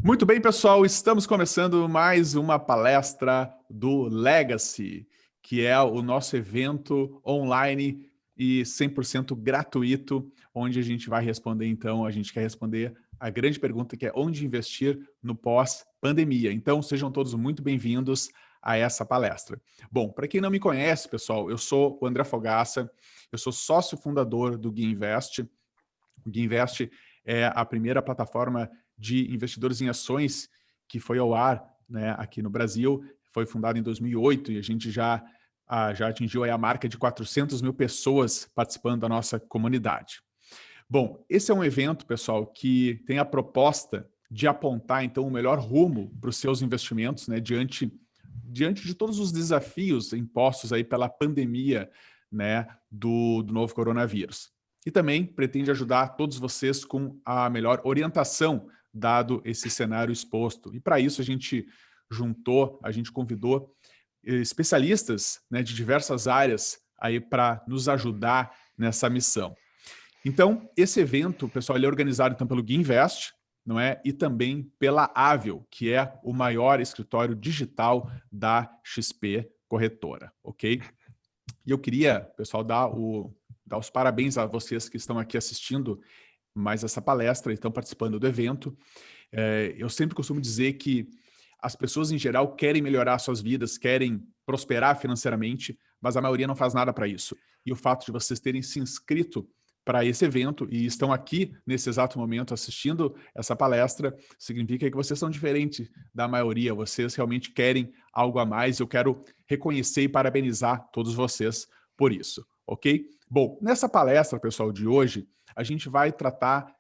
Muito bem, pessoal, estamos começando mais uma palestra do Legacy, que é o nosso evento online e 100% gratuito, onde a gente vai responder, então, a gente quer responder a grande pergunta que é onde investir no pós-pandemia. Então, sejam todos muito bem-vindos a essa palestra. Bom, para quem não me conhece, pessoal, eu sou o André Fogaça, eu sou sócio fundador do GuiInvest. O GuiInvest é a primeira plataforma de investidores em ações que foi ao ar, né, aqui no Brasil. Foi fundado em 2008 e a gente já atingiu aí a marca de 400 mil pessoas participando da nossa comunidade. Bom, esse é um evento, pessoal, que tem a proposta de apontar, então, o melhor rumo para os seus investimentos, né, diante de todos os desafios impostos aí pela pandemia, né, do novo coronavírus. E também pretende ajudar todos vocês com a melhor orientação, dado esse cenário exposto. E para isso a gente convidou especialistas, né, de diversas áreas aí para nos ajudar nessa missão. Então, esse evento, pessoal, ele é organizado então pelo GuiInvest, não é? E também pela Ável, que é o maior escritório digital da XP Corretora, ok? E eu queria, pessoal, dar os parabéns a vocês que estão aqui assistindo mais essa palestra e estão participando do evento. Eu sempre costumo dizer que as pessoas, em geral, querem melhorar suas vidas, querem prosperar financeiramente, mas a maioria não faz nada para isso. E o fato de vocês terem se inscrito para esse evento e estão aqui, nesse exato momento, assistindo essa palestra, significa que vocês são diferentes da maioria, vocês realmente querem algo a mais. Eu quero reconhecer e parabenizar todos vocês por isso, ok? Bom, nessa palestra, pessoal, de hoje, a gente vai tratar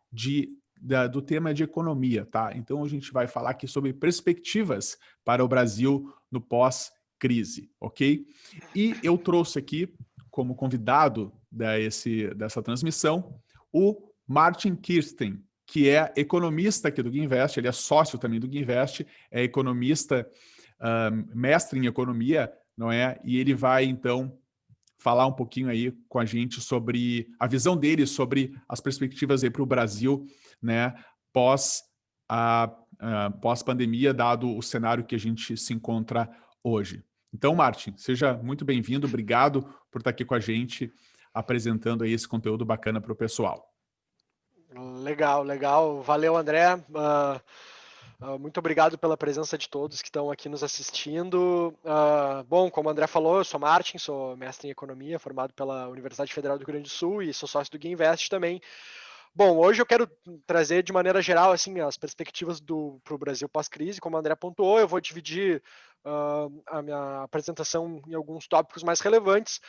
do tema de economia, tá? Então, a gente vai falar aqui sobre perspectivas para o Brasil no pós-crise, ok? E eu trouxe aqui, como convidado dessa transmissão, o Martin Kirsten, que é economista aqui do GuiInvest, ele é sócio também do GuiInvest, é economista, mestre em economia, não é? E ele vai, então, falar um pouquinho aí com a gente sobre a visão dele sobre as perspectivas aí para o Brasil, né, pós-pandemia, dado o cenário que a gente se encontra hoje. Então, Martin, seja muito bem-vindo, obrigado por estar aqui com a gente, apresentando aí esse conteúdo bacana para o pessoal. Legal, legal. Valeu, André. Muito obrigado pela presença de todos que estão aqui nos assistindo. Bom, como o André falou, eu sou Martin, sou mestre em economia, formado pela Universidade Federal do Rio Grande do Sul e sou sócio do GuiInvest também. Bom, hoje eu quero trazer de maneira geral assim as perspectivas para o Brasil pós-crise. Como o André pontuou, eu vou dividir a minha apresentação em alguns tópicos mais relevantes.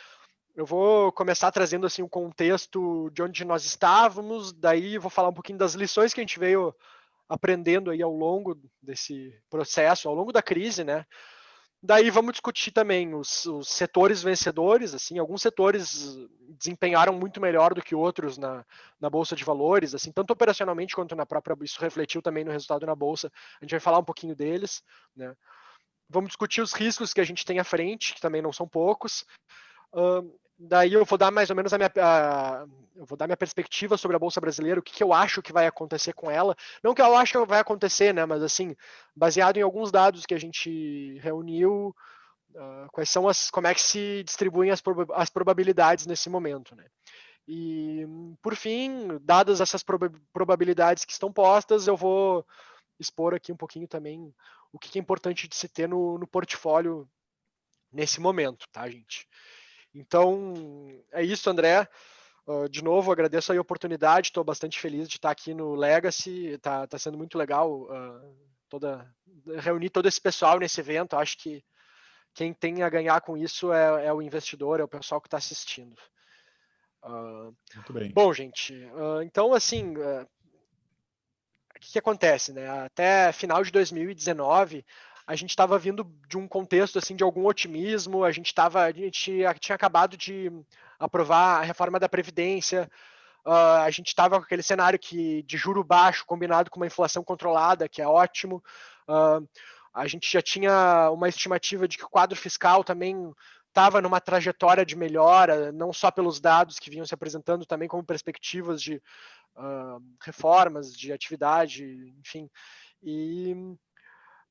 Eu vou começar trazendo assim o contexto de onde nós estávamos, daí vou falar um pouquinho das lições que a gente veio aprendendo aí ao longo desse processo, ao longo da crise, né? Daí vamos discutir também os setores vencedores, assim, alguns setores desempenharam muito melhor do que outros na Bolsa de Valores, assim, tanto operacionalmente quanto na própria, isso refletiu também no resultado na Bolsa, a gente vai falar um pouquinho deles, né? Vamos discutir os riscos que a gente tem à frente, que também não são poucos. Daí eu vou dar mais ou menos eu vou dar minha perspectiva sobre a Bolsa Brasileira, o que eu acho que vai acontecer com ela. Não que eu acho que vai acontecer, né? Mas assim, baseado em alguns dados que a gente reuniu, como é que se distribuem as probabilidades nesse momento, né? E, por fim, dadas essas probabilidades que estão postas, eu vou expor aqui um pouquinho também o que é importante de se ter no portfólio nesse momento, tá, gente? Então, é isso, André. De novo, agradeço a oportunidade, estou bastante feliz de estar aqui no Legacy, está sendo muito legal reunir todo esse pessoal nesse evento. Acho que quem tem a ganhar com isso é o investidor, é o pessoal que está assistindo. Muito bem. Bom, gente, então, assim, o que acontece, né? Até final de 2019, a gente estava vindo de um contexto assim de algum otimismo, a gente tinha acabado de aprovar a reforma da Previdência, a gente estava com aquele cenário de juro baixo combinado com uma inflação controlada, que é ótimo. A gente já tinha uma estimativa de que o quadro fiscal também estava numa trajetória de melhora, não só pelos dados que vinham se apresentando, também como perspectivas de reformas, de atividade, enfim. E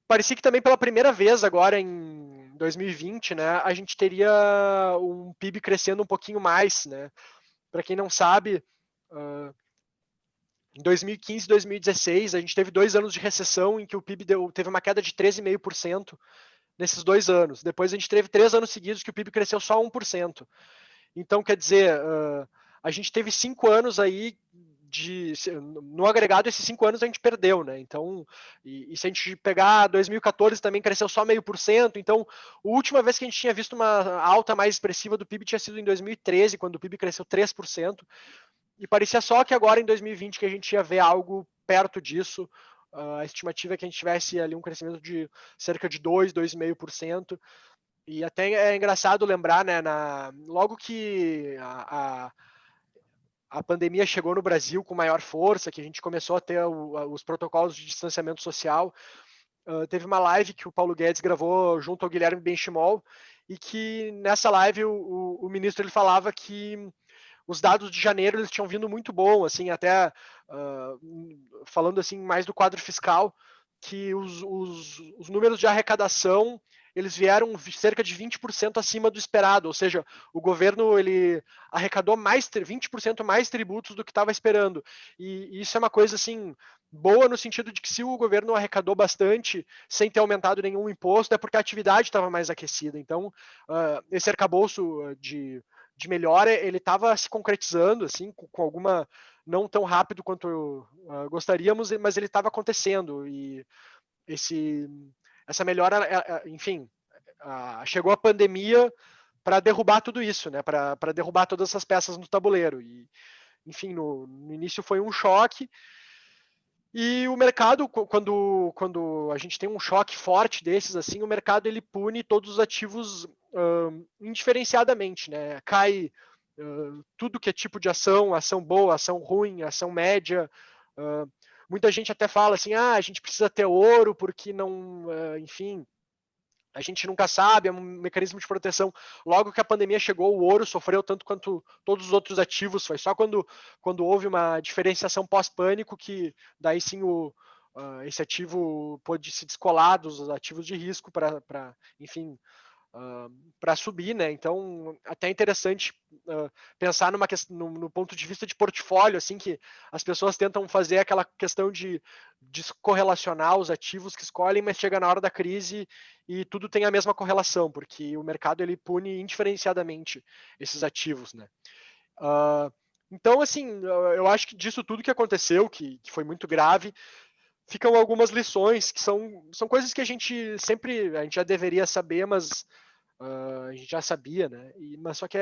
parecia que também pela primeira vez agora em 2020, né, a gente teria um PIB crescendo um pouquinho mais, né? Para quem não sabe, em 2015 e 2016, a gente teve 2 anos de recessão em que o PIB teve uma queda de 13,5% nesses 2 anos. Depois a gente teve 3 anos seguidos que o PIB cresceu só 1%. Então, quer dizer, a gente teve 5 anos aí no agregado, esses 5 anos a gente perdeu, né? Então, e se a gente pegar 2014 também cresceu só 0,5%. Então, a última vez que a gente tinha visto uma alta mais expressiva do PIB tinha sido em 2013, quando o PIB cresceu 3%. E parecia só que agora em 2020 que a gente ia ver algo perto disso. A estimativa é que a gente tivesse ali um crescimento de cerca de 2,5%. E até é engraçado lembrar, né, logo que a pandemia chegou no Brasil com maior força, que a gente começou a ter os protocolos de distanciamento social, teve uma live que o Paulo Guedes gravou junto ao Guilherme Benchimol, e que nessa live o ministro ele falava que os dados de janeiro eles tinham vindo muito bom, assim, até falando assim mais do quadro fiscal, que os números de arrecadação eles vieram cerca de 20% acima do esperado, ou seja, o governo ele arrecadou 20% mais tributos do que estava esperando. E isso é uma coisa assim boa no sentido de que se o governo arrecadou bastante sem ter aumentado nenhum imposto, é porque a atividade estava mais aquecida. Então, esse arcabouço de melhora, ele estava se concretizando, assim, com alguma, não tão rápido quanto gostaríamos, mas ele estava acontecendo, e essa melhora, enfim, chegou a pandemia para derrubar tudo isso, né, para derrubar todas essas peças no tabuleiro, e, enfim, no início foi um choque, e o mercado, quando a gente tem um choque forte desses, assim, o mercado ele pune todos os ativos indiferenciadamente, né? Cai tudo que é tipo de ação boa, ação ruim, ação média. Muita gente até fala assim, a gente precisa ter ouro porque não, enfim, a gente nunca sabe, é um mecanismo de proteção. Logo que a pandemia chegou, o ouro sofreu tanto quanto todos os outros ativos. Foi só quando houve uma diferenciação pós-pânico que daí sim esse ativo pôde se descolar dos ativos de risco para, enfim, para subir, né? Então, até é interessante pensar no ponto de vista de portfólio, assim, que as pessoas tentam fazer aquela questão de descorrelacionar os ativos que escolhem, mas chega na hora da crise e tudo tem a mesma correlação, porque o mercado ele pune indiferenciadamente esses ativos, né? Então, assim, eu acho que disso tudo que aconteceu, que foi muito grave, ficam algumas lições que são coisas que a gente já deveria saber, mas a gente já sabia, né? Mas só que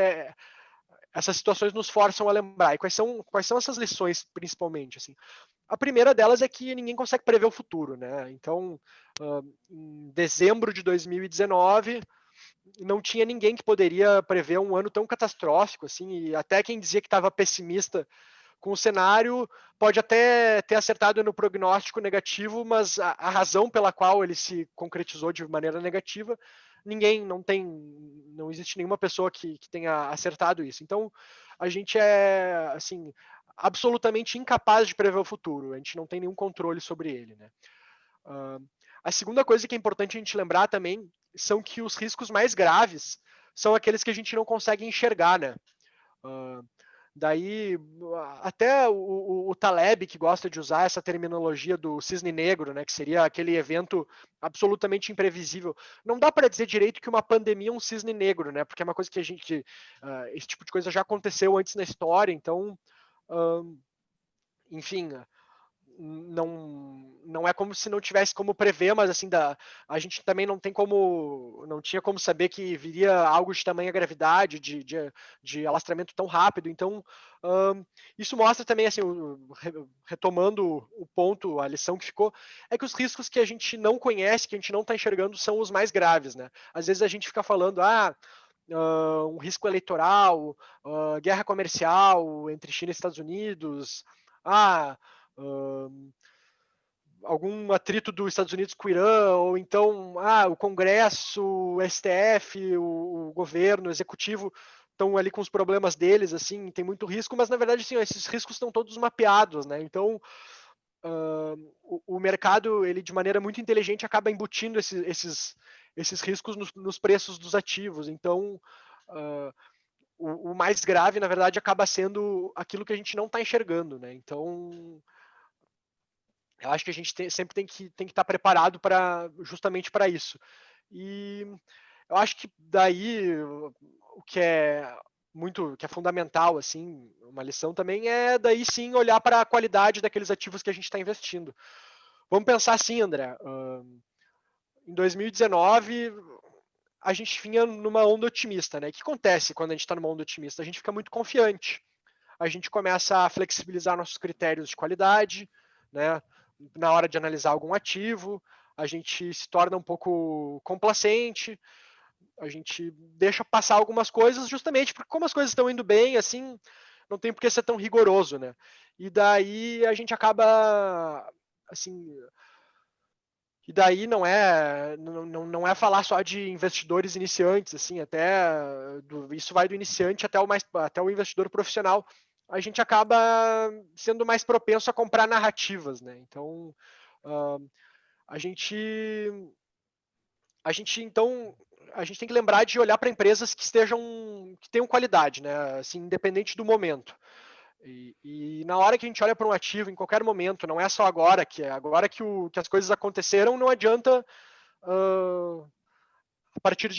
essas situações nos forçam a lembrar. E quais são essas lições, principalmente? Assim? A primeira delas é que ninguém consegue prever o futuro, né? Então, em dezembro de 2019, não tinha ninguém que poderia prever um ano tão catastrófico, assim, e até quem dizia que estava pessimista com o cenário pode até ter acertado no prognóstico negativo, mas a razão pela qual ele se concretizou de maneira negativa, não existe nenhuma pessoa que tenha acertado isso. Então, a gente é, assim, absolutamente incapaz de prever o futuro, a gente não tem nenhum controle sobre ele, né? A segunda coisa que é importante a gente lembrar também são que os riscos mais graves são aqueles que a gente não consegue enxergar, né? Daí, até o Taleb, que gosta de usar essa terminologia do cisne negro, né, que seria aquele evento absolutamente imprevisível. Não dá para dizer direito que uma pandemia é um cisne negro, né, porque é uma coisa que esse tipo de coisa já aconteceu antes na história, então, enfim, não é como se não tivesse como prever, mas assim, a gente também não tinha como saber que viria algo de tamanha gravidade, de alastramento tão rápido, então isso mostra também, assim, retomando o ponto, a lição que ficou, é que os riscos que a gente não conhece, que a gente não está enxergando, são os mais graves, né? Às vezes a gente fica falando, um risco eleitoral, guerra comercial entre China e Estados Unidos, algum atrito dos Estados Unidos com o Irã, ou então o Congresso, o STF, o governo, o executivo estão ali com os problemas deles, assim, tem muito risco, mas na verdade assim, esses riscos estão todos mapeados, né? Então o mercado, ele de maneira muito inteligente acaba embutindo esses riscos nos preços dos ativos. Então, o mais grave, na verdade, acaba sendo aquilo que a gente não está enxergando, né? Então, eu acho que a gente sempre tem que estar preparado justamente para isso. E eu acho que daí o que é fundamental, assim, uma lição também é daí sim olhar para a qualidade daqueles ativos que a gente está investindo. Vamos pensar assim, André. Em 2019 a gente vinha numa onda otimista, né? O que acontece quando a gente está numa onda otimista? A gente fica muito confiante. A gente começa a flexibilizar nossos critérios de qualidade, né? Na hora de analisar algum ativo, a gente se torna um pouco complacente, a gente deixa passar algumas coisas justamente porque como as coisas estão indo bem, assim, não tem por que ser tão rigoroso, né? E daí a gente acaba, assim, e daí não é falar só de investidores iniciantes, assim, isso vai do iniciante até o investidor profissional. A gente acaba sendo mais propenso a comprar narrativas, né? Então, a gente então a gente tem que lembrar de olhar para empresas que tenham qualidade, né? Assim, independente do momento. E na hora que a gente olha para um ativo, em qualquer momento, não é só agora, que as coisas aconteceram, não adianta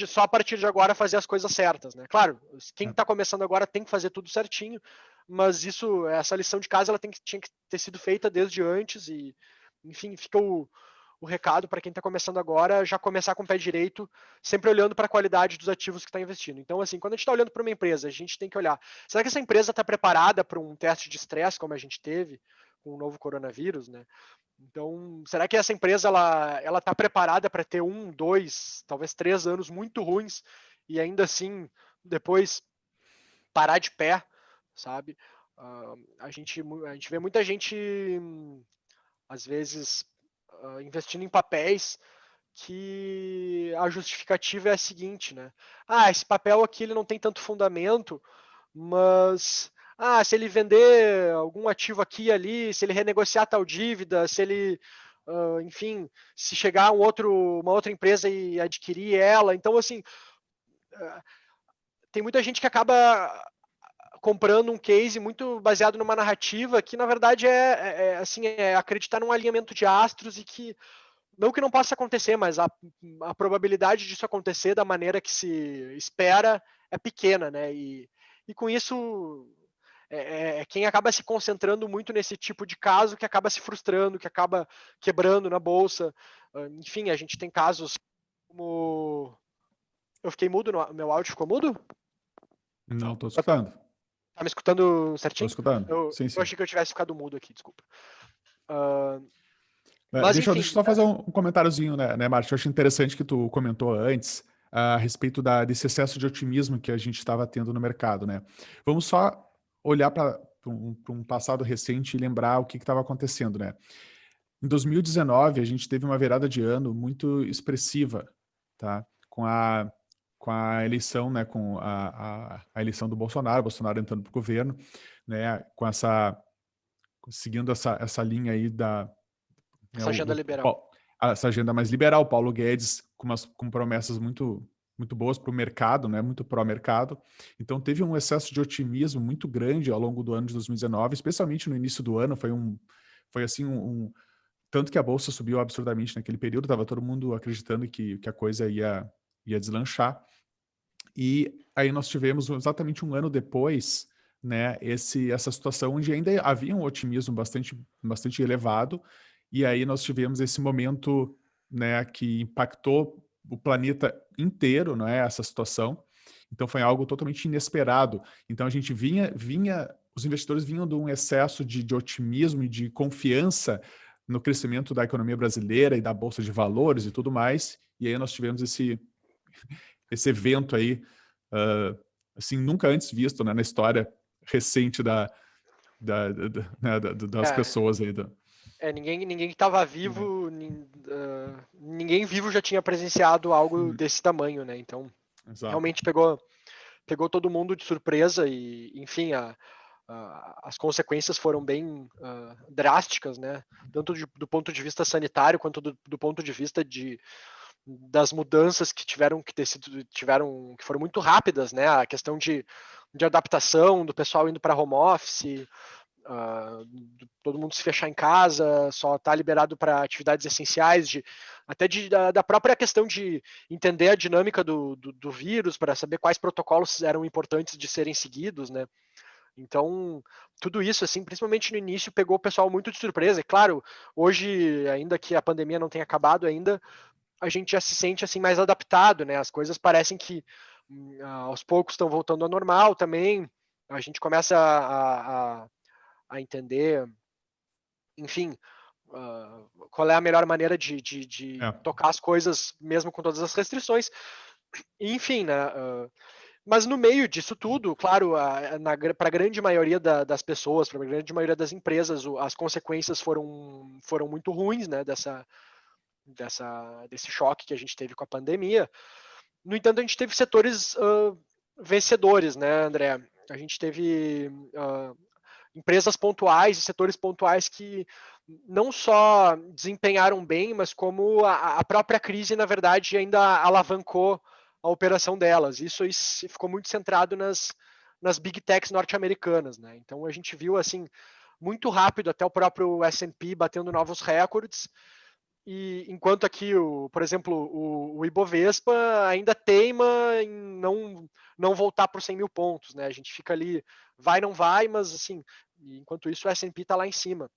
só a partir de agora fazer as coisas certas, né? Claro, quem está começando agora tem que fazer tudo certinho, mas essa lição de casa, ela tinha que ter sido feita desde antes e, enfim, fica o recado para quem está começando agora, já começar com o pé direito, sempre olhando para a qualidade dos ativos que está investindo. Então, assim, quando a gente está olhando para uma empresa, a gente tem que olhar, será que essa empresa está preparada para um teste de estresse, como a gente teve com o novo coronavírus, né? Então, será que essa empresa ela está preparada para ter 1, 2, talvez 3 anos muito ruins e ainda assim depois parar de pé, sabe? A gente vê muita gente às vezes investindo em papéis que a justificativa é a seguinte, né? Esse papel aqui ele não tem tanto fundamento, mas se ele vender algum ativo aqui e ali, se ele renegociar tal dívida, se ele, enfim, se chegar uma outra empresa e adquirir ela, então assim, tem muita gente que acaba comprando um case muito baseado numa narrativa que na verdade assim, é acreditar num alinhamento de astros e que não que não possa acontecer, mas a probabilidade disso acontecer da maneira que se espera é pequena, né? E com isso, quem acaba se concentrando muito nesse tipo de caso que acaba se frustrando, que acaba quebrando na bolsa. Enfim, a gente tem casos como... Eu fiquei mudo? Meu áudio ficou mudo? Não, estou escutando. Tá me escutando Estou certinho? escutando. Eu Sim, sim. achei que eu tivesse ficado mudo aqui, desculpa. Mas Deixa eu enfim, só fazer um comentáriozinho, né, Márcio? Eu acho interessante que tu comentou antes a respeito desse excesso de otimismo que a gente estava tendo no mercado, né? Vamos só olhar para um passado recente e lembrar o que estava acontecendo, né? Em 2019, a gente teve uma virada de ano muito expressiva, tá? Com a eleição, né? Com a eleição do Bolsonaro entrando para o governo, né? Seguindo essa linha aí né, essa agenda liberal. essa agenda mais liberal, Paulo Guedes com promessas muito boas para o mercado, né, muito pró-mercado. Então teve um excesso de otimismo muito grande ao longo do ano de 2019, especialmente no início do ano, foi assim tanto que a bolsa subiu absurdamente naquele período, estava todo mundo acreditando que a coisa ia deslanchar. E aí nós tivemos exatamente um ano depois, né, essa situação onde ainda havia um otimismo bastante elevado, e aí nós tivemos esse momento, né, que impactou o planeta inteiro, né, essa situação. Então foi algo totalmente inesperado. Então a gente os investidores vinham de um excesso de otimismo e de confiança no crescimento da economia brasileira e da bolsa de valores e tudo mais. E aí nós tivemos esse evento aí, assim, nunca antes visto, né, na história recente das pessoas aí. Ninguém que estava vivo, ninguém vivo já tinha presenciado algo desse tamanho, né? Então, Exato. realmente pegou todo mundo de surpresa e, enfim, as consequências foram bem drásticas, né? Tanto do ponto de vista sanitário quanto do ponto de vista das mudanças que que foram muito rápidas, né? A questão de adaptação do pessoal indo para home office, todo mundo se fechar em casa, só está liberado para atividades essenciais, da própria questão de entender a dinâmica do vírus, para saber quais protocolos eram importantes de serem seguidos, né? Então, tudo isso, assim, principalmente no início, pegou o pessoal muito de surpresa. E claro, hoje, ainda que a pandemia não tenha acabado ainda, a gente já se sente assim mais adaptado, né? As coisas parecem que aos poucos estão voltando ao normal também. A gente começa a entender, enfim, qual é a melhor maneira de tocar as coisas, mesmo com todas as restrições. Enfim, né? Mas no meio disso tudo, claro, para a grande maioria das pessoas, para a grande maioria das empresas, as consequências foram muito ruins, né? Desse choque que a gente teve com a pandemia. No entanto, a gente teve setores vencedores, né, André? A gente teve empresas pontuais e setores pontuais que não só desempenharam bem, mas como a própria crise, na verdade, ainda alavancou a operação delas. Isso ficou muito centrado nas big techs norte-americanas, né? Então a gente viu assim muito rápido até o próprio S&P batendo novos recordes. E enquanto aqui, por exemplo, o Ibovespa ainda teima em não voltar para os 100 mil pontos, né? A gente fica ali, vai, não vai, mas assim, enquanto isso o S&P está lá em cima.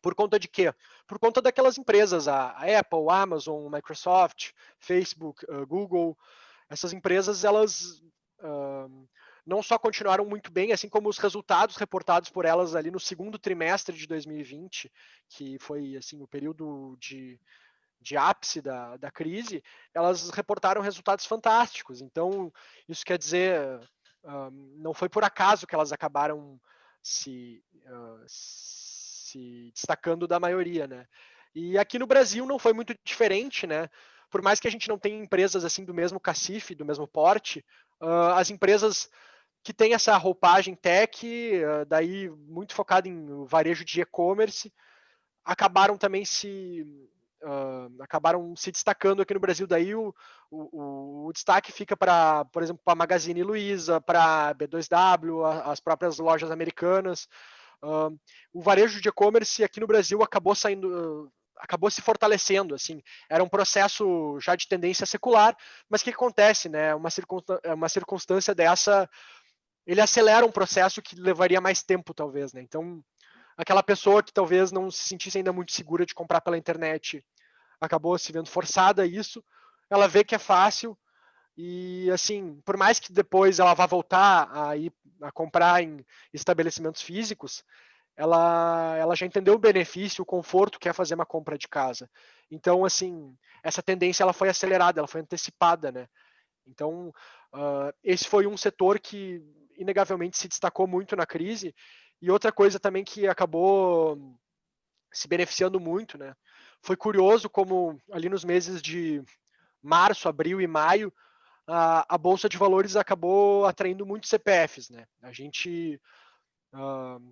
Por conta de quê? Por conta daquelas empresas, a Apple, a Amazon, Microsoft, Facebook, Google, essas empresas, elas não só continuaram muito bem, assim como os resultados reportados por elas ali no segundo trimestre de 2020, que foi assim o período de ápice da crise, elas reportaram resultados fantásticos. Então, isso quer dizer, não foi por acaso que elas acabaram se destacando da maioria, né? E aqui no Brasil não foi muito diferente, né? Por mais que a gente não tenha empresas assim do mesmo cacife, do mesmo porte, as empresas que têm essa roupagem tech, daí muito focada em varejo de e-commerce, acabaram também acabaram se destacando aqui no Brasil. Daí o destaque fica para, por exemplo, para a Magazine Luiza, para a B2W, as próprias lojas americanas. O varejo de e-commerce aqui no Brasil acabou se fortalecendo, assim, era um processo já de tendência secular, mas o que acontece, né? Uma circunstância dessa, ele acelera um processo que levaria mais tempo, talvez, né? Então, aquela pessoa que talvez não se sentisse ainda muito segura de comprar pela internet acabou se vendo forçada a isso, ela vê que é fácil e, assim, por mais que depois ela vá voltar a comprar em estabelecimentos físicos, ela já entendeu o benefício, o conforto que é fazer uma compra de casa. Então, assim, essa tendência ela foi acelerada, ela foi antecipada, né? Então, esse foi um setor que inegavelmente se destacou muito na crise. E outra coisa também que acabou se beneficiando muito, né? Foi curioso como ali nos meses de março, abril e maio, a Bolsa de Valores acabou atraindo muitos CPFs, né? A gente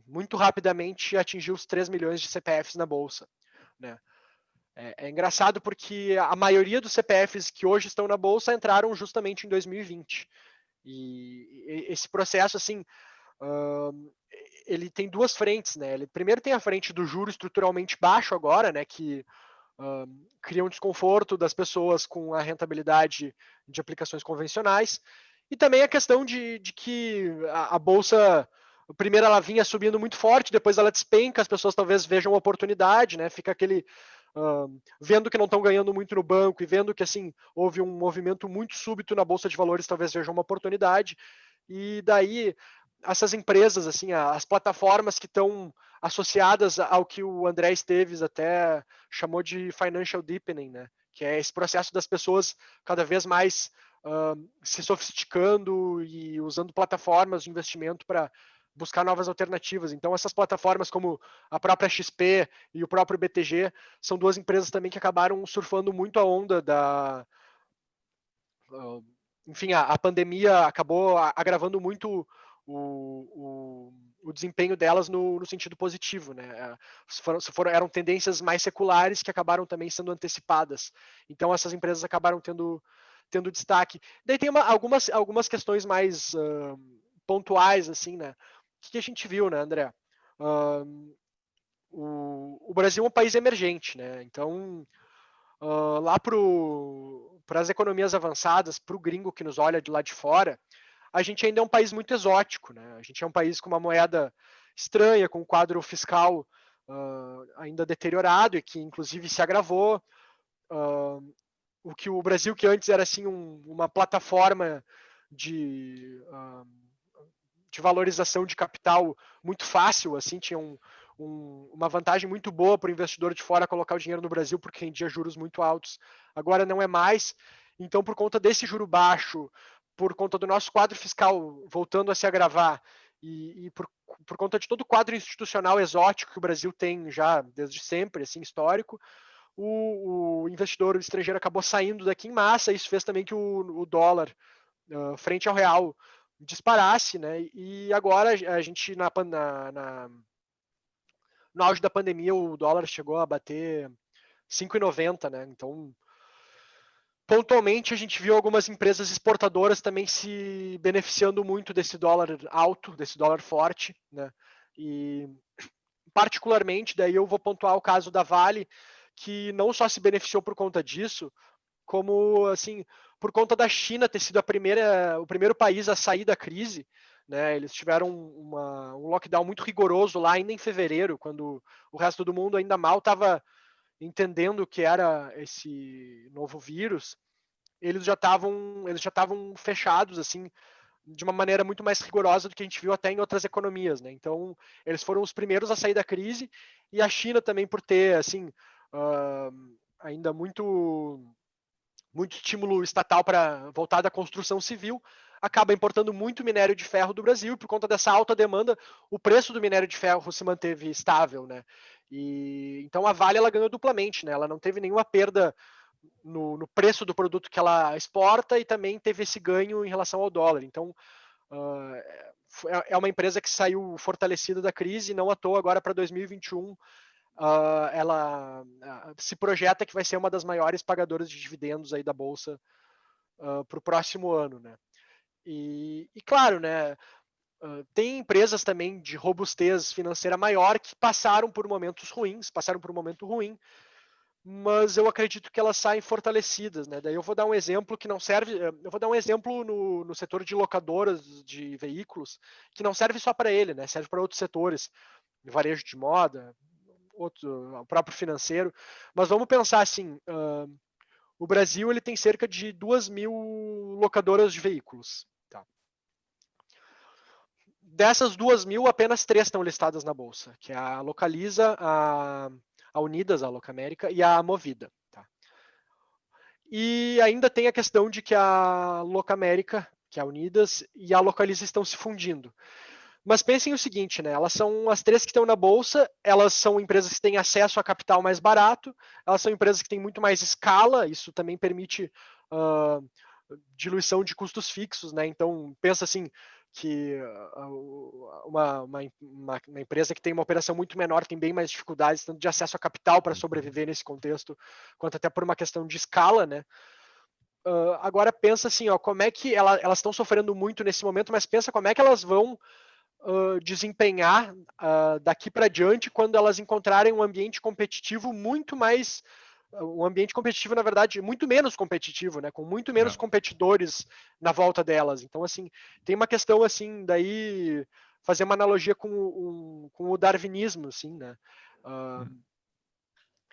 muito rapidamente atingiu os 3 milhões de CPFs na Bolsa, né? É engraçado porque a maioria dos CPFs que hoje estão na Bolsa entraram justamente em 2020. E esse processo, assim, ele tem duas frentes, né? Ele primeiro tem a frente do juro estruturalmente baixo agora, né? Que cria um desconforto das pessoas com a rentabilidade de aplicações convencionais. E também a questão de que a Bolsa, primeiro ela vinha subindo muito forte, depois ela despenca, as pessoas talvez vejam uma oportunidade, né? Fica aquele vendo que não estão ganhando muito no banco e vendo que assim houve um movimento muito súbito na bolsa de valores, talvez vejam uma oportunidade. E daí essas empresas, assim, as plataformas que estão associadas ao que o André Esteves até chamou de financial deepening, né? Que é esse processo das pessoas cada vez mais se sofisticando e usando plataformas de investimento para buscar novas alternativas. Então, essas plataformas como a própria XP e o próprio BTG são duas empresas também que acabaram surfando muito a onda enfim, a pandemia acabou agravando muito o desempenho delas no sentido positivo, né? Eram tendências mais seculares que acabaram também sendo antecipadas. Então essas empresas acabaram tendo destaque. Daí tem algumas questões mais pontuais, assim, né? O que a gente viu, né, André? O Brasil é um país emergente, né? Então, lá para as economias avançadas, para o gringo que nos olha de lá de fora, a gente ainda é um país muito exótico, né? A gente é um país com uma moeda estranha, com um quadro fiscal ainda deteriorado e que, inclusive, se agravou. O Brasil, que antes era assim uma plataforma de valorização de capital muito fácil, assim, tinha uma vantagem muito boa para o investidor de fora colocar o dinheiro no Brasil porque rendia juros muito altos. Agora não é mais. Então, por conta desse juro baixo, por conta do nosso quadro fiscal voltando a se agravar e por conta de todo o quadro institucional exótico que o Brasil tem já desde sempre, assim, histórico, o investidor estrangeiro acabou saindo daqui em massa. Isso fez também que o dólar frente ao real disparasse, né? E agora a gente no auge da pandemia o dólar chegou a bater 5,90, né? Então, pontualmente a gente viu algumas empresas exportadoras também se beneficiando muito desse dólar alto, desse dólar forte, né? E particularmente, daí eu vou pontuar o caso da Vale, que não só se beneficiou por conta disso, como assim, por conta da China ter sido o primeiro país a sair da crise, né? Eles tiveram um lockdown muito rigoroso lá ainda em fevereiro, quando o resto do mundo ainda mal estava entendendo o que era esse novo vírus. Eles já estavam fechados assim, de uma maneira muito mais rigorosa do que a gente viu até em outras economias, né? Então, eles foram os primeiros a sair da crise, e a China também por ter assim ainda muito estímulo estatal para voltar da construção civil, acaba importando muito minério de ferro do Brasil, e por conta dessa alta demanda, o preço do minério de ferro se manteve estável, né? E então a Vale ela ganhou duplamente, né? Ela não teve nenhuma perda no preço do produto que ela exporta e também teve esse ganho em relação ao dólar. Então é uma empresa que saiu fortalecida da crise, não à toa agora para 2021 ela se projeta que vai ser uma das maiores pagadoras de dividendos aí da Bolsa para o próximo ano, né? E claro, né, tem empresas também de robustez financeira maior que passaram por momentos ruins, passaram por um momento ruim, mas eu acredito que elas saem fortalecidas, né? Daí eu vou dar um exemplo que não serve, eu vou dar um exemplo no setor de locadoras de veículos, que não serve só para ele, né? Serve para outros setores, varejo de moda, o próprio financeiro. Mas vamos pensar assim, o Brasil ele tem cerca de 2.000 locadoras de veículos. Tá? Dessas 2.000, apenas 3 estão listadas na Bolsa, que é a Localiza, a Unidas, a Locamérica e a Movida. Tá? E ainda tem a questão de que a Locamérica, que é a Unidas, e a Localiza estão se fundindo. Mas pensem o seguinte, né? Elas são as 3 que estão na bolsa, elas são empresas que têm acesso a capital mais barato, elas são empresas que têm muito mais escala, isso também permite diluição de custos fixos, né? Então pensa assim que uma empresa que tem uma operação muito menor tem bem mais dificuldades tanto de acesso a capital para sobreviver nesse contexto, quanto até por uma questão de escala, né? Agora pensa assim, ó, como é que elas estão sofrendo muito nesse momento, mas pensa como é que elas vão desempenhar daqui para diante quando elas encontrarem um ambiente competitivo muito mais um ambiente competitivo, na verdade, muito menos competitivo, né? Com muito menos competidores na volta delas. Então, assim, tem uma questão assim, daí fazer uma analogia com o darwinismo, assim, né?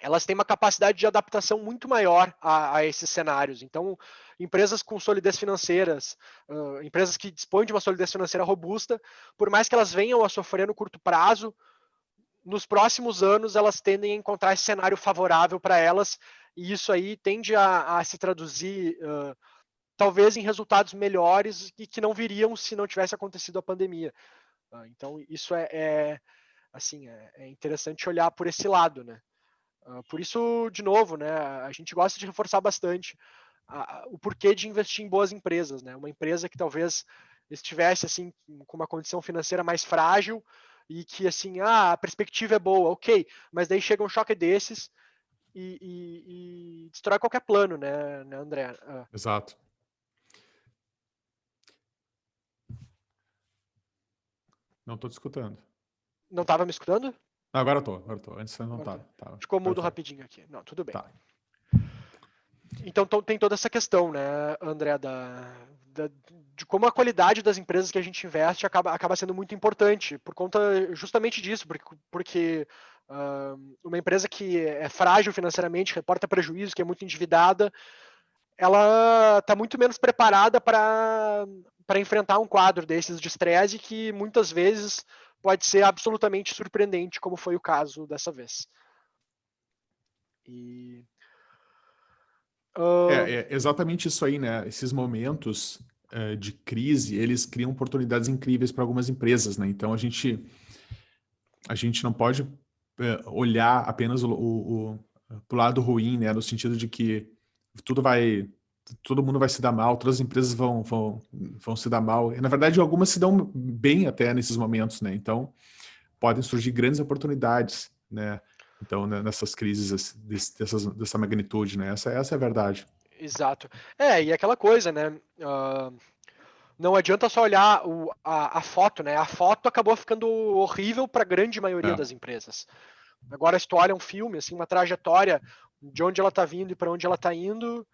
Elas têm uma capacidade de adaptação muito maior a esses cenários. Então, empresas com solidez financeiras, empresas que dispõem de uma solidez financeira robusta, por mais que elas venham a sofrer no curto prazo, nos próximos anos elas tendem a encontrar esse cenário favorável para elas, e isso aí tende a se traduzir talvez em resultados melhores e que não viriam se não tivesse acontecido a pandemia. Então, isso assim, é interessante olhar por esse lado, né? Por isso, de novo, né, a gente gosta de reforçar bastante o porquê de investir em boas empresas, né? Uma empresa que talvez estivesse assim com uma condição financeira mais frágil e que assim, a perspectiva é boa, ok, mas daí chega um choque desses e destrói qualquer plano, né André? Exato. Não estou te escutando. Não estava me escutando? Agora estou. Antes você não Agora estava. tô. Ficou Agora mudo foi. rapidinho aqui. Não, tudo bem. Tá. Então tem toda essa questão, né, André, de como a qualidade das empresas que a gente investe acaba sendo muito importante, por conta justamente disso, porque uma empresa que é frágil financeiramente, reporta prejuízo, que é muito endividada, ela está muito menos preparada para enfrentar um quadro desses de estresse que muitas vezes pode ser absolutamente surpreendente, como foi o caso dessa vez. E É exatamente isso aí, né? Esses momentos de crise, eles criam oportunidades incríveis para algumas empresas, né? Então a gente não pode olhar apenas pro lado ruim, né? No sentido de que todo mundo vai se dar mal, todas as empresas vão se dar mal. E, na verdade, algumas se dão bem até nesses momentos, né? Então podem surgir grandes oportunidades, né? Então, né, nessas crises dessa magnitude, né? Essa é a verdade. Exato. E aquela coisa, né? Não adianta só olhar a foto, né? A foto acabou ficando horrível para a grande maioria É. das empresas. Agora, se tu olha um filme, assim, uma trajetória de onde ela está vindo e para onde ela está indo,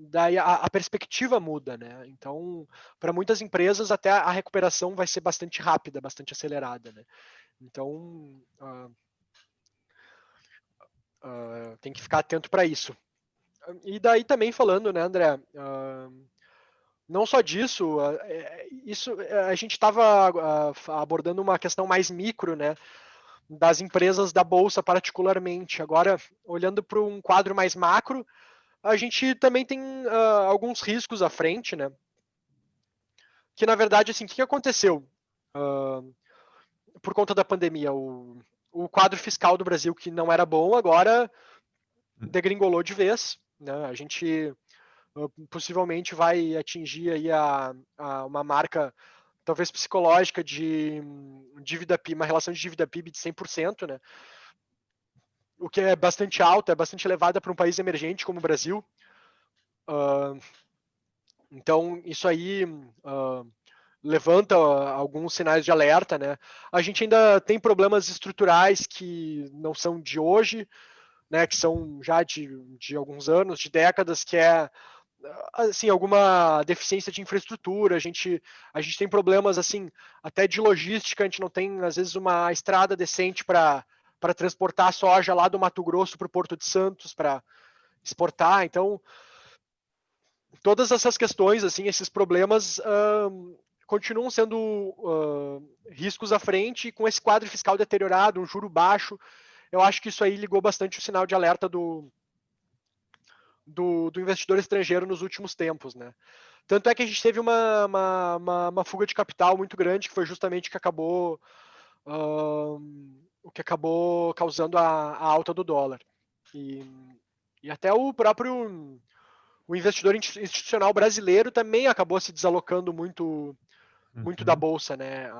daí a perspectiva muda, né? Então, para muitas empresas, até a recuperação vai ser bastante rápida, bastante acelerada, né? Então, tem que ficar atento para isso. E daí também falando, né, André? Não só disso, a gente estava abordando uma questão mais micro, né, das empresas da bolsa particularmente. Agora, olhando para um quadro mais macro, a gente também tem alguns riscos à frente, né? Que na verdade, assim, o que aconteceu por conta da pandemia? O quadro fiscal do Brasil, que não era bom, agora degringolou de vez, né? A gente possivelmente vai atingir aí uma marca talvez psicológica de dívida PIB, uma relação de dívida PIB de 100%, né? O que é bastante alta, é bastante elevada para um país emergente como o Brasil. Então, isso aí levanta alguns sinais de alerta, né? A gente ainda tem problemas estruturais que não são de hoje, né? Que são já de alguns anos, de décadas, que é assim, alguma deficiência de infraestrutura, a gente tem problemas assim, até de logística, a gente não tem às vezes uma estrada decente para transportar a soja lá do Mato Grosso para o Porto de Santos para exportar. Então, todas essas questões, assim, esses problemas continuam sendo riscos à frente, e com esse quadro fiscal deteriorado, um juro baixo, eu acho que isso aí ligou bastante o sinal de alerta do investidor estrangeiro nos últimos tempos, né? Tanto é que a gente teve uma fuga de capital muito grande, que foi justamente o que acabou causando a alta do dólar. E até o próprio investidor institucional brasileiro também acabou se desalocando muito da bolsa, né?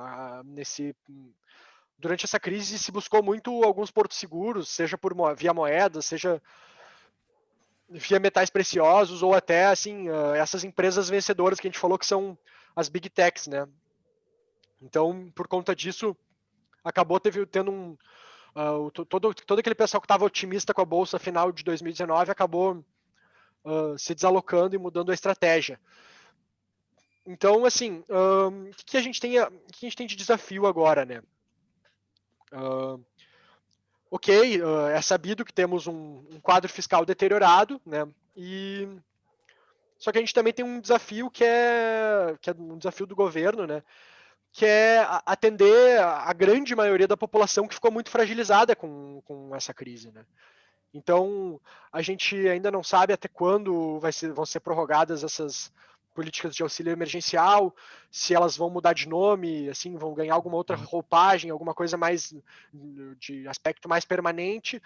Durante essa crise se buscou muito alguns portos seguros, seja via moedas, seja via metais preciosos, ou até assim essas empresas vencedoras que a gente falou que são as big techs, né? Então, por conta disso, acabou tendo todo aquele pessoal que estava otimista com a bolsa final de 2019 acabou se desalocando e mudando a estratégia. Então, assim, o que a gente tem de desafio agora, né? Ok, é sabido que temos um quadro fiscal deteriorado, né? Só que a gente também tem um desafio que é um desafio do governo, né? Que é atender a grande maioria da população que ficou muito fragilizada com essa crise, né? Então, a gente ainda não sabe até quando vão ser prorrogadas essas políticas de auxílio emergencial, se elas vão mudar de nome, assim, vão ganhar alguma outra roupagem, alguma coisa mais de aspecto mais permanente.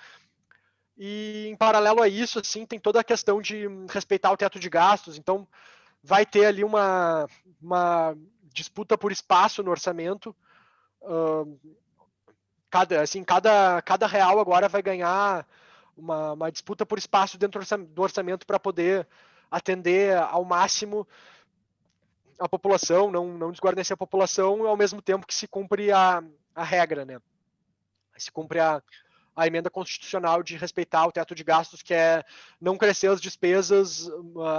E em paralelo a isso, assim, tem toda a questão de respeitar o teto de gastos. Então, vai ter ali uma disputa por espaço no orçamento. Cada real agora vai ganhar uma disputa por espaço dentro do orçamento para poder atender ao máximo a população, não desguarnecer a população, ao mesmo tempo que se cumpre a regra, né? Se cumpre a emenda constitucional de respeitar o teto de gastos, que é não crescer as despesas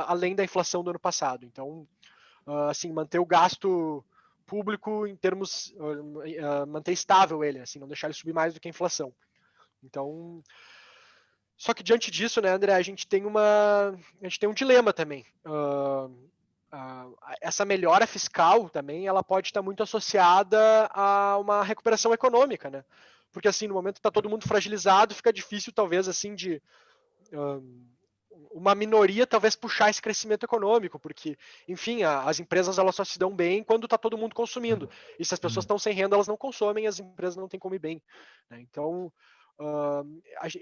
além da inflação do ano passado. Então, assim, manter o gasto público em termos, manter estável ele, assim, não deixar ele subir mais do que a inflação. Então, só que diante disso, né, André, a gente tem um dilema também. Essa melhora fiscal também, ela pode estar muito associada a uma recuperação econômica, né? Porque assim, no momento que está todo mundo fragilizado, fica difícil talvez assim de uma minoria talvez puxar esse crescimento econômico, porque, enfim, as empresas elas só se dão bem quando está todo mundo consumindo. E se as pessoas estão sem renda, elas não consomem, as empresas não têm como ir bem, né? Então,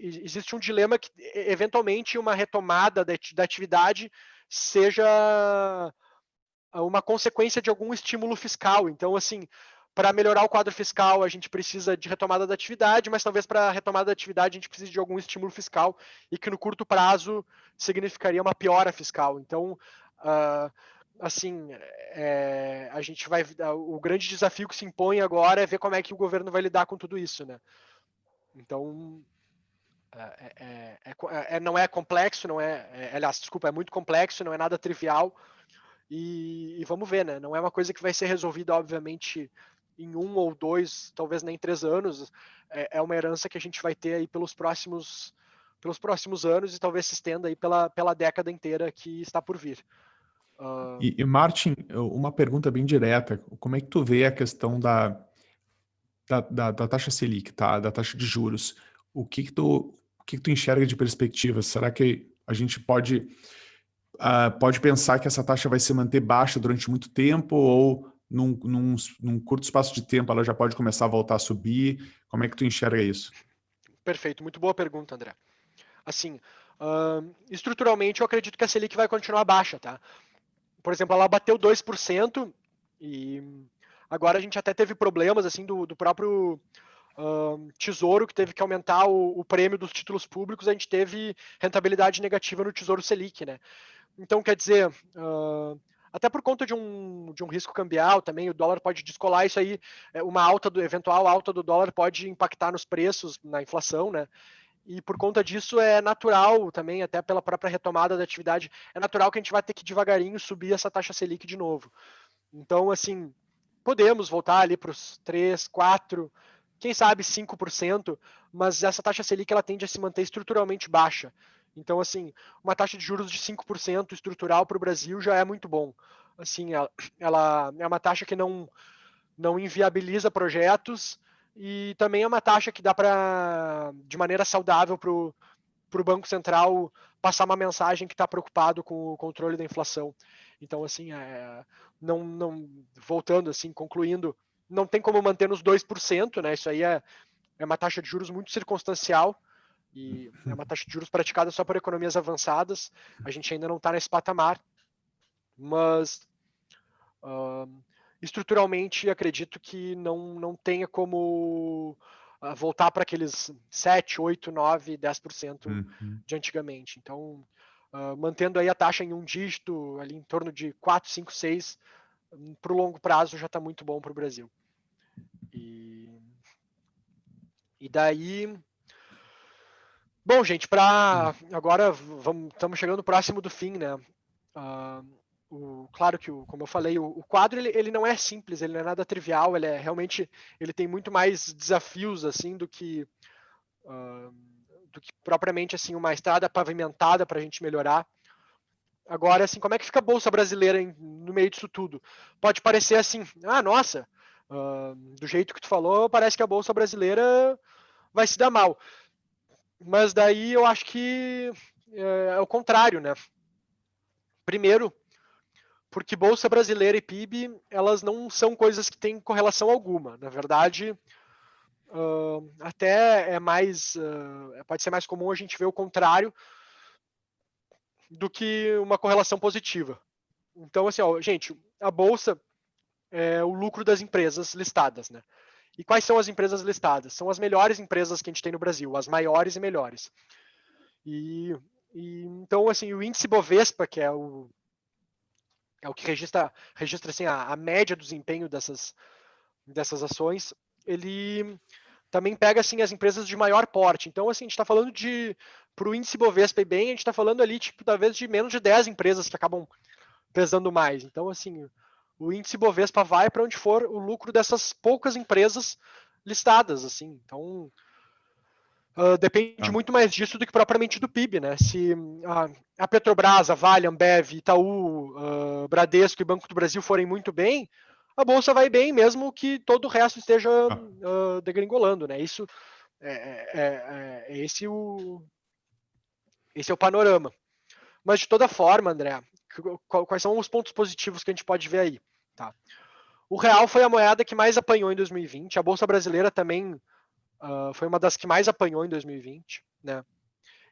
existe um dilema que, eventualmente, uma retomada da atividade seja uma consequência de algum estímulo fiscal. Então, assim, para melhorar o quadro fiscal, a gente precisa de retomada da atividade, mas talvez para a retomada da atividade a gente precise de algum estímulo fiscal e que no curto prazo significaria uma piora fiscal. Então, assim, a gente vai, o grande desafio que se impõe agora é ver como é que o governo vai lidar com tudo isso, né? Então, não é complexo, aliás, desculpa, é muito complexo, não é nada trivial. E vamos ver, né? Não é uma coisa que vai ser resolvida, obviamente, em 1 ou 2, talvez nem 3 anos. É uma herança que a gente vai ter aí pelos próximos anos e talvez se estenda aí pela década inteira que está por vir. E Martin, uma pergunta bem direta. Como é que tu vê a questão da taxa Selic, tá? Da taxa de juros? O que tu enxerga de perspectiva? Será que a gente pode pensar que essa taxa vai se manter baixa durante muito tempo ou num curto espaço de tempo ela já pode começar a voltar a subir? Como é que tu enxerga isso? Perfeito, muito boa pergunta, André. Assim, estruturalmente eu acredito que a Selic vai continuar baixa, tá? Por exemplo, ela bateu 2% e agora a gente até teve problemas assim do próprio Tesouro, que teve que aumentar o prêmio dos títulos públicos, a gente teve rentabilidade negativa no Tesouro Selic, né? Então, quer dizer, até por conta de um risco cambial também, o dólar pode descolar isso aí, uma eventual alta do dólar pode impactar nos preços, na inflação, né? E por conta disso é natural também, até pela própria retomada da atividade, é natural que a gente vai ter que devagarinho subir essa taxa Selic de novo. Então, assim, podemos voltar ali para os 3, 4, quem sabe 5%, mas essa taxa Selic ela tende a se manter estruturalmente baixa. Então, assim, uma taxa de juros de 5% estrutural para o Brasil já é muito bom. Assim, ela é uma taxa que não inviabiliza projetos e também é uma taxa que dá para, de maneira saudável, para o Banco Central passar uma mensagem que está preocupado com o controle da inflação. Então, assim, voltando, assim, concluindo, não tem como manter nos 2%, né? Isso aí é uma taxa de juros muito circunstancial e é uma taxa de juros praticada só por economias avançadas. A gente ainda não está nesse patamar, mas estruturalmente acredito que não tenha como voltar para aqueles 7, 8, 9, 10% de antigamente. Então, mantendo aí a taxa em um dígito, ali em torno de 4, 5, 6, para o longo prazo já está muito bom para o Brasil. E daí... Bom, gente, agora estamos chegando próximo do fim, né? Claro que, como eu falei, o quadro ele não é simples, ele não é nada trivial, ele tem muito mais desafios assim do que propriamente assim uma estrada pavimentada para a gente melhorar. Agora, assim, como é que fica a bolsa brasileira no meio disso tudo? Pode parecer assim, nossa, do jeito que tu falou, parece que a bolsa brasileira vai se dar mal. Mas daí eu acho que é o contrário, né? Primeiro, porque Bolsa Brasileira e PIB, elas não são coisas que têm correlação alguma. Na verdade, até pode ser mais comum a gente ver o contrário do que uma correlação positiva. Então, assim, ó, gente, a bolsa é o lucro das empresas listadas, né? E quais são as empresas listadas? São as melhores empresas que a gente tem no Brasil, as maiores e melhores. Então, assim, o índice Bovespa, que é o que registra assim, a média do desempenho dessas ações, ele também pega assim as empresas de maior porte. Então, assim, a gente está falando para o índice Bovespa ir bem, a gente está falando ali, tipo, talvez de menos de 10 empresas que acabam pesando mais. Então, assim, o índice Bovespa vai para onde for o lucro dessas poucas empresas listadas, assim. Então, depende muito mais disso do que propriamente do PIB, né? Se a Petrobras, a Vale, a Ambev, Itaú, Bradesco e Banco do Brasil forem muito bem, a bolsa vai bem, mesmo que todo o resto esteja degringolando, né? Isso esse é o panorama. Mas de toda forma, André, quais são os pontos positivos que a gente pode ver aí? Tá? O real foi a moeda que mais apanhou em 2020. A bolsa brasileira também foi uma das que mais apanhou em 2020, né?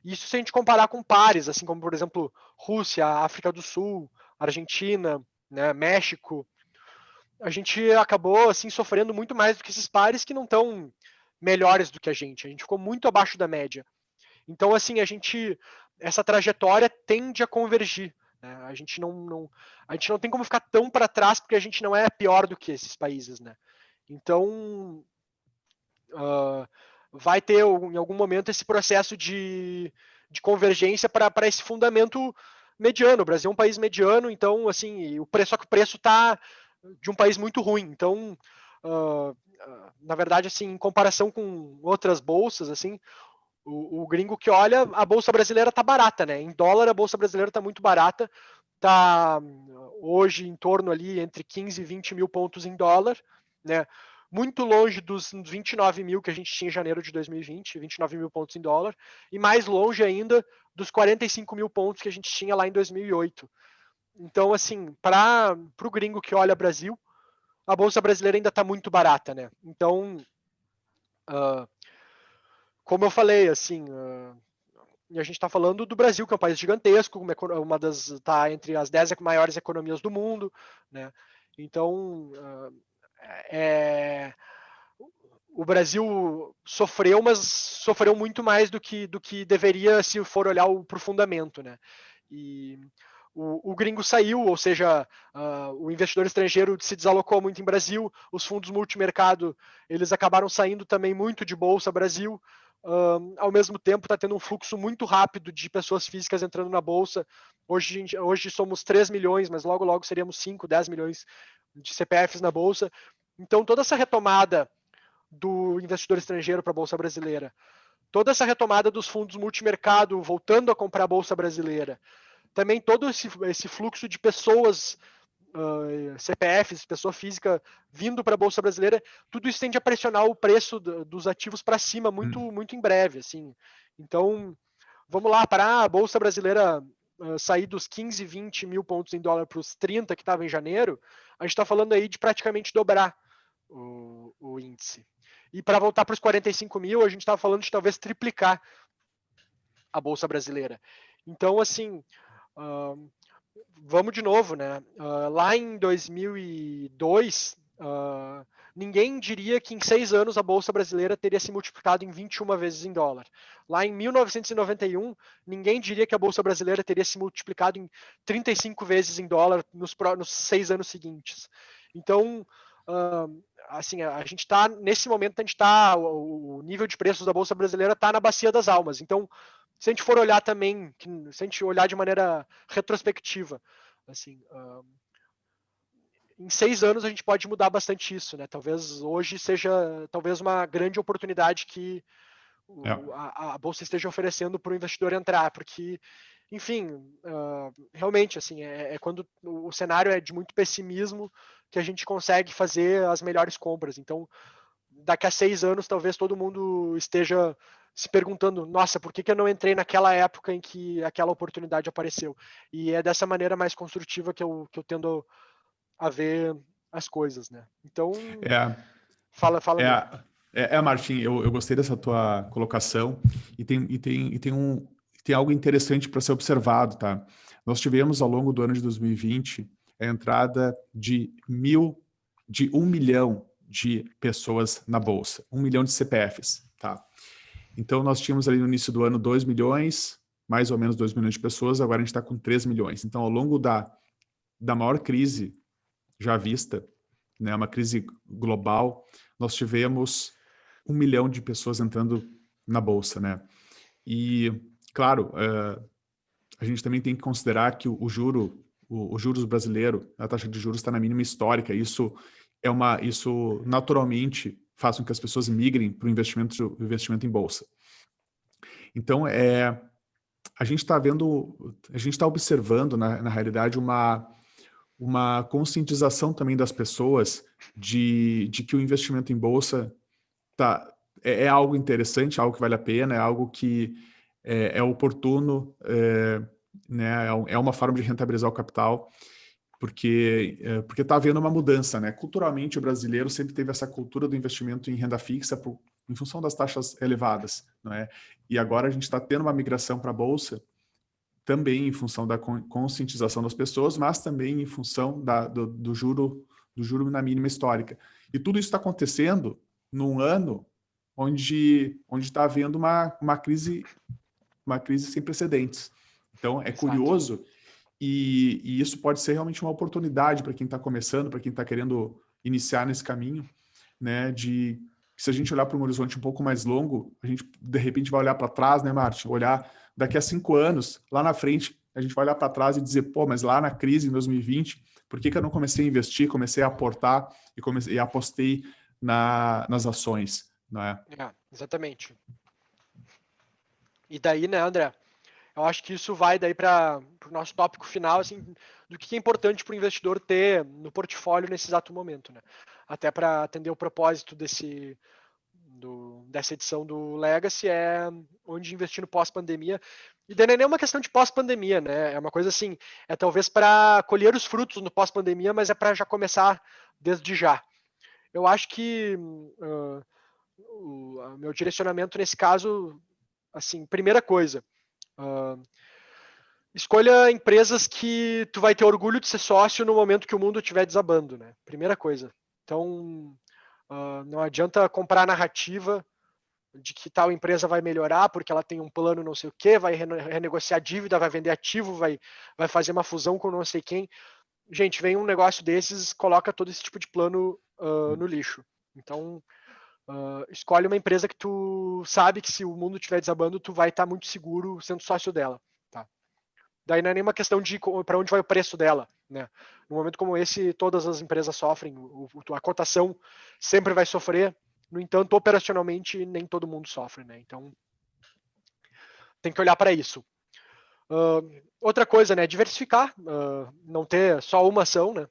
Isso se a gente comparar com pares, assim como, por exemplo, Rússia, África do Sul, Argentina, né, México, a gente acabou assim sofrendo muito mais do que esses pares que não estão melhores do que a gente. A gente ficou muito abaixo da média. Então, assim, essa trajetória tende a convergir. Né? A gente não tem como ficar tão para trás porque a gente não é pior do que esses países, né? Então, vai ter em algum momento esse processo de convergência para esse fundamento mediano. O Brasil é um país mediano, então, assim, só que o preço está de um país muito ruim. Então, na verdade, assim, em comparação com outras bolsas, assim, o gringo que olha, a bolsa brasileira está barata, né? Em dólar, a bolsa brasileira está muito barata, está hoje em torno ali entre 15 e 20 mil pontos em dólar, né? Muito longe dos 29 mil que a gente tinha em janeiro de 2020, 29 mil pontos em dólar, e mais longe ainda dos 45 mil pontos que a gente tinha lá em 2008. Então, assim, para o gringo que olha Brasil, a bolsa brasileira ainda está muito barata, né? Então, como eu falei, assim, e a gente está falando do Brasil, que é um país gigantesco, está entre as 10 maiores economias do mundo, né? Então, o Brasil sofreu, mas sofreu muito mais do que deveria se for olhar para o fundamento, né? E o gringo saiu, ou seja, o investidor estrangeiro se desalocou muito em Brasil, os fundos multimercado, eles acabaram saindo também muito de Bolsa Brasil, ao mesmo tempo está tendo um fluxo muito rápido de pessoas físicas entrando na Bolsa. Hoje somos 3 milhões, mas logo logo seríamos 5, 10 milhões de CPFs na Bolsa. Então toda essa retomada do investidor estrangeiro para a Bolsa Brasileira, toda essa retomada dos fundos multimercado voltando a comprar a Bolsa Brasileira, também todo esse fluxo de pessoas, CPFs, pessoa física, vindo para a Bolsa Brasileira, tudo isso tende a pressionar o preço dos ativos para cima muito, muito em breve. Assim. Então, vamos lá, para a Bolsa Brasileira sair dos 15, 20 mil pontos em dólar para os 30 que estava em janeiro, a gente está falando aí de praticamente dobrar o índice. E para voltar para os 45 mil, a gente estava falando de talvez triplicar a Bolsa Brasileira. Então, assim, vamos de novo, né? Lá em 2002, ninguém diria que em 6 anos a Bolsa Brasileira teria se multiplicado em 21 vezes em dólar. Lá em 1991, ninguém diria que a Bolsa Brasileira teria se multiplicado em 35 vezes em dólar nos 6 anos seguintes. Então, assim, a gente está, nesse momento, o nível de preços da Bolsa Brasileira está na bacia das almas. Então, se a gente for olhar também, se a gente olhar de maneira retrospectiva, assim, em 6 anos a gente pode mudar bastante isso, né? Talvez hoje seja uma grande oportunidade que a Bolsa esteja oferecendo para o investidor entrar, porque, enfim, realmente, assim, quando o cenário é de muito pessimismo que a gente consegue fazer as melhores compras. Então, daqui a 6 anos, talvez todo mundo esteja se perguntando, nossa, por que eu não entrei naquela época em que aquela oportunidade apareceu? E é dessa maneira mais construtiva que eu tendo a ver as coisas, né? Então, fala Martin, eu gostei dessa tua colocação e tem algo interessante para ser observado, tá? Nós tivemos ao longo do ano de 2020 é a entrada de 1 milhão de pessoas na Bolsa, 1 milhão de CPFs, tá? Então, nós tínhamos ali no início do ano 2 milhões, mais ou menos 2 milhões de pessoas, agora a gente está com 3 milhões. Então, ao longo da maior crise já vista, né, uma crise global, nós tivemos 1 milhão de pessoas entrando na Bolsa, né? E, claro, a gente também tem que considerar que o juros brasileiro, a taxa de juros está na mínima histórica. Isso naturalmente faz com que as pessoas migrem para o investimento em bolsa. Então, a gente está observando, na realidade, uma conscientização também das pessoas de que o investimento em bolsa é algo interessante, algo que vale a pena, é algo que é oportuno, né, é uma forma de rentabilizar o capital, porque está havendo uma mudança, né? Culturalmente, o brasileiro sempre teve essa cultura do investimento em renda fixa em função das taxas elevadas, não é? E agora a gente está tendo uma migração para a Bolsa, também em função da conscientização das pessoas, mas também em função do juro na mínima histórica. E tudo isso está acontecendo num ano onde está havendo uma crise sem precedentes. Então, é curioso, e isso pode ser realmente uma oportunidade para quem está começando, para quem está querendo iniciar nesse caminho, né, se a gente olhar para um horizonte um pouco mais longo, a gente, de repente, vai olhar para trás, né, Martin? Olhar daqui a 5 anos, lá na frente, a gente vai olhar para trás e dizer, pô, mas lá na crise, em 2020, por que eu não comecei a investir, comecei a aportar e apostei nas ações, não é? Exatamente. E daí, né, André, eu acho que isso vai daí para o nosso tópico final, assim, do que é importante para o investidor ter no portfólio nesse exato momento, né? Até para atender o propósito dessa edição do Legacy, é onde investir no pós-pandemia. E daí não é nem uma questão de pós-pandemia, né? É uma coisa assim, é talvez para colher os frutos no pós-pandemia, mas é para já começar desde já. Eu acho que o meu direcionamento nesse caso, assim, primeira coisa, escolha empresas que tu vai ter orgulho de ser sócio no momento que o mundo estiver desabando, né? Primeira coisa. Então, não adianta comprar a narrativa de que tal empresa vai melhorar porque ela tem um plano não sei o quê, vai renegociar dívida, vai vender ativo, vai fazer uma fusão com não sei quem. Gente, vem um negócio desses, coloca todo esse tipo de plano no lixo. Então, escolhe uma empresa que tu sabe que se o mundo estiver desabando, tu vai estar muito seguro sendo sócio dela. Tá? Daí não é nenhuma questão de para onde vai o preço dela. Né? No momento como esse, todas as empresas sofrem, a cotação sempre vai sofrer. No entanto, operacionalmente, nem todo mundo sofre. Né? Então, tem que olhar para isso. Outra coisa, né? Diversificar. Não ter só uma ação, né?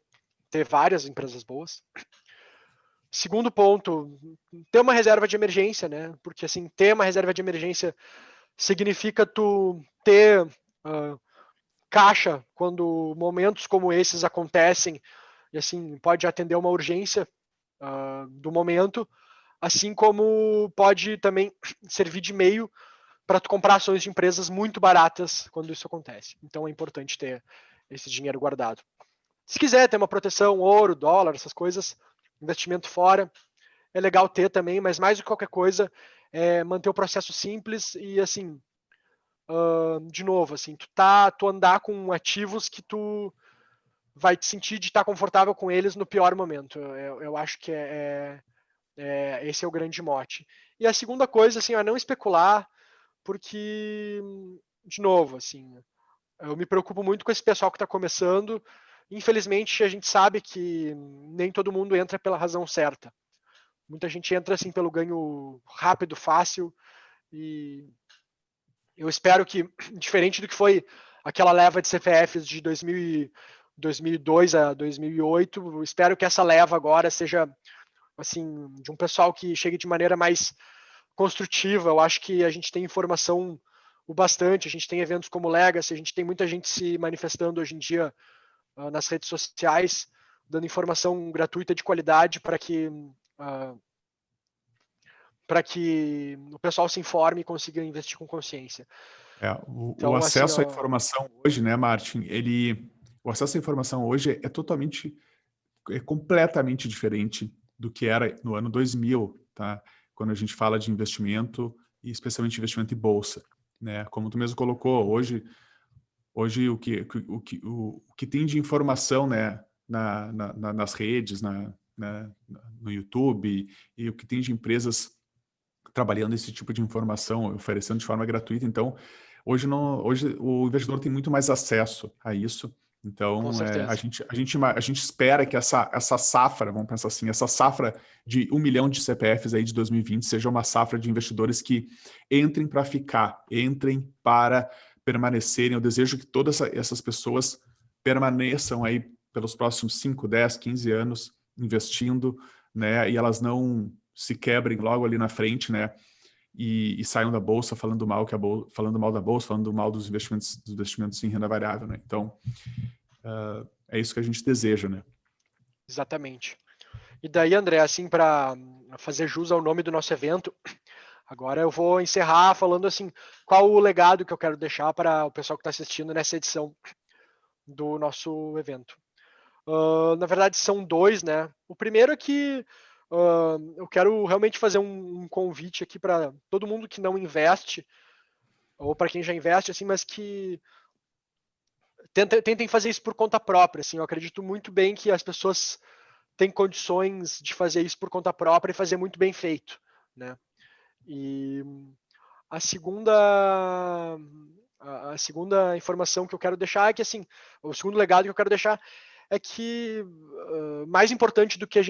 Ter várias empresas boas. Segundo ponto, ter uma reserva de emergência, né? Porque assim, ter uma reserva de emergência significa tu ter caixa quando momentos como esses acontecem e assim pode atender uma urgência do momento, assim como pode também servir de meio para tu comprar ações de empresas muito baratas quando isso acontece. Então é importante ter esse dinheiro guardado. Se quiser ter uma proteção, ouro, dólar, essas coisas, investimento fora, é legal ter também, mas mais do que qualquer coisa, é manter o processo simples e assim, de novo, assim, tu andar com ativos que tu vai te sentir de estar confortável com eles no pior momento. Eu acho que esse é o grande mote. E a segunda coisa, assim, é não especular, porque, de novo, assim, eu me preocupo muito com esse pessoal que está começando. Infelizmente, a gente sabe que nem todo mundo entra pela razão certa. Muita gente entra assim pelo ganho rápido, fácil, e eu espero que, diferente do que foi aquela leva de CPFs de 2002 a 2008, eu espero que essa leva agora seja assim de um pessoal que chegue de maneira mais construtiva. Eu acho que a gente tem informação o bastante, a gente tem eventos como o Legacy, a gente tem muita gente se manifestando hoje em dia nas redes sociais, dando informação gratuita de qualidade para que o pessoal se informe e consiga investir com consciência. O Então, assim, acesso à informação hoje, né, Martin, ele o acesso à informação hoje é completamente diferente do que era no ano 2000, tá? Quando a gente fala de investimento, e especialmente investimento em bolsa, né? Como tu mesmo colocou, hoje o que tem de informação, né, nas redes, no YouTube, e o que tem de empresas trabalhando esse tipo de informação, oferecendo de forma gratuita. Então, hoje o investidor tem muito mais acesso a isso. Com Então, certeza. a gente espera que essa safra, vamos pensar assim, essa safra de 1 milhão de CPFs aí de 2020 seja uma safra de investidores que entrem para ficar, entrem para permanecerem. Eu desejo que todas essas pessoas permaneçam aí pelos próximos 5, 10, 15 anos investindo, né? E elas não se quebrem logo ali na frente, né? E saiam da bolsa falando mal falando mal da bolsa, falando mal dos investimentos em renda variável, né? Então, é isso que a gente deseja, né? Exatamente. E daí, André, assim, para fazer jus ao nome do nosso evento, agora eu vou encerrar falando assim, qual o legado que eu quero deixar para o pessoal que está assistindo nessa edição do nosso evento. Na verdade, são dois, né? O primeiro é que eu quero realmente fazer um convite aqui para todo mundo que não investe, ou para quem já investe, assim, mas que tentem fazer isso por conta própria. Assim, eu acredito muito bem que as pessoas têm condições de fazer isso por conta própria e fazer muito bem feito, né? E a segunda informação que eu quero deixar é que, assim, o segundo legado que eu quero deixar é que mais importante do que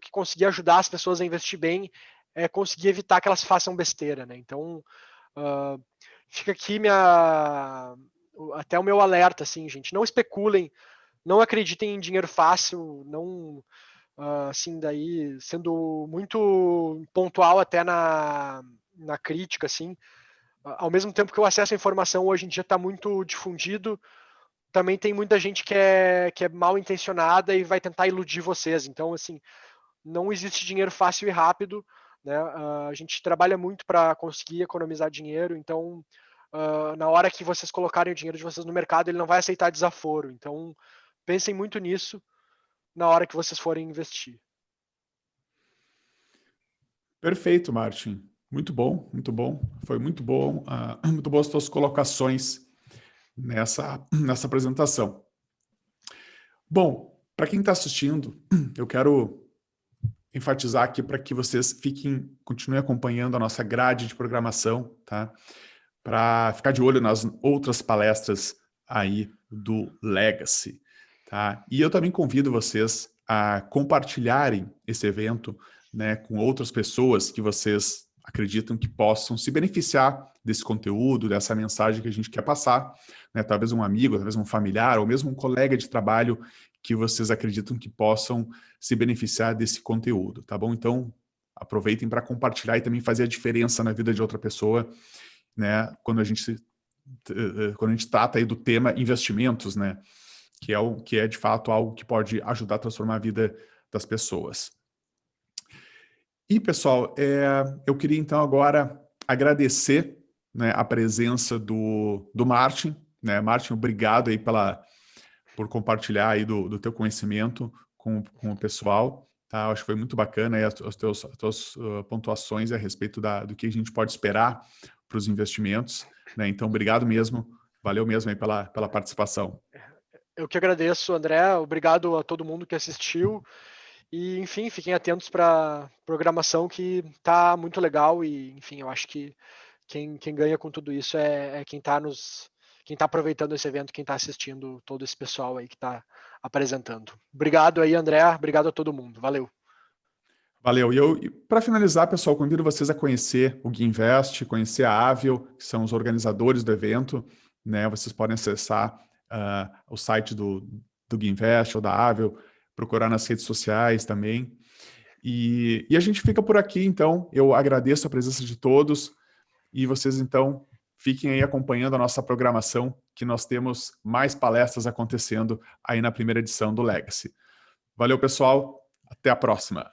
conseguir ajudar as pessoas a investir bem é conseguir evitar que elas façam besteira, né? Então, fica aqui até o meu alerta, assim, gente, não especulem, não acreditem em dinheiro fácil, não, assim, daí sendo muito pontual até na crítica, assim, ao mesmo tempo que o acesso à informação hoje em dia está muito difundido, também tem muita gente que é mal intencionada e vai tentar iludir vocês. Então, assim, não existe dinheiro fácil e rápido, né? A gente trabalha muito para conseguir economizar dinheiro, então, na hora que vocês colocarem o dinheiro de vocês no mercado, ele não vai aceitar desaforo. Então, pensem muito nisso na hora que vocês forem investir. Perfeito, Martin. Muito bom, muito bom. Foi muito bom, muito boas as tuas colocações nessa apresentação. Bom, para quem está assistindo, eu quero enfatizar aqui para que vocês continuem acompanhando a nossa grade de programação, tá? Para ficar de olho nas outras palestras aí do Legacy, tá? E eu também convido vocês a compartilharem esse evento, né, com outras pessoas que vocês acreditam que possam se beneficiar desse conteúdo, dessa mensagem que a gente quer passar, né? Talvez um amigo, talvez um familiar, ou mesmo um colega de trabalho que vocês acreditam que possam se beneficiar desse conteúdo, tá bom? Então, aproveitem para compartilhar e também fazer a diferença na vida de outra pessoa, né? Quando a gente trata aí do tema investimentos, né? Que é de fato algo que pode ajudar a transformar a vida das pessoas. E, pessoal, eu queria então agora agradecer, né, a presença do Martin, né? Martin, obrigado aí por compartilhar aí do teu conhecimento com o pessoal, tá? Acho que foi muito bacana aí as tuas pontuações a respeito do que a gente pode esperar para os investimentos, né? Então, obrigado mesmo, valeu mesmo aí pela participação. Eu que agradeço, André. Obrigado a todo mundo que assistiu. E, enfim, fiquem atentos para a programação que tá muito legal. E, enfim, eu acho que quem ganha com tudo isso é quem tá aproveitando esse evento, quem está assistindo todo esse pessoal aí que está apresentando. Obrigado aí, André. Obrigado a todo mundo. Valeu. Valeu. E para finalizar, pessoal, convido vocês a conhecer o Guinvest, conhecer a Avel, que são os organizadores do evento, né? Vocês podem acessar o site do Guinvest ou da Avel, procurar nas redes sociais também. E a gente fica por aqui, então. Eu agradeço a presença de todos e vocês, então, fiquem aí acompanhando a nossa programação, que nós temos mais palestras acontecendo aí na primeira edição do Legacy. Valeu, pessoal. Até a próxima.